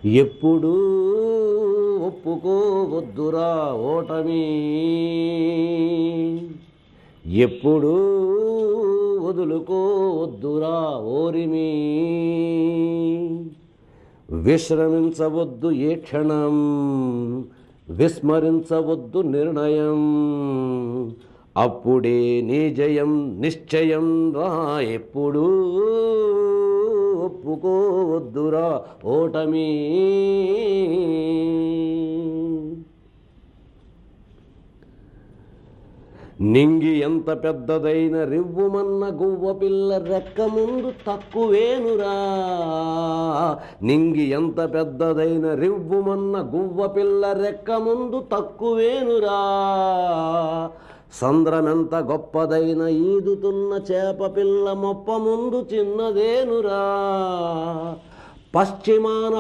ఎప్పుడూ ఒప్పుకోవద్దురా ఓటమి, ఎప్పుడూ వదులుకోవద్దురా ఓరిమి, విశ్రమించవద్దు ఏ క్షణం, విస్మరించవద్దు నిర్ణయం, అప్పుడే నీ జయం నిశ్చయం రా. ఎప్పుడూ ఒప్పుకోవద్దురా ఓటమి. నింగి ఎంత పెద్దదైన రివ్వుమన్న గువ్వ పిల్ల రెక్క ముందు తక్కువేనురా, నింగి ఎంత పెద్దదైన రివ్వుమన్న గువ్వ పిల్ల రెక్క ముందు తక్కువేనురా, సంద్రమెంత గొప్పదైన ఈదుతున్న చేప పిల్ల మొప్ప ముందు చిన్నదేనురా, పశ్చిమాన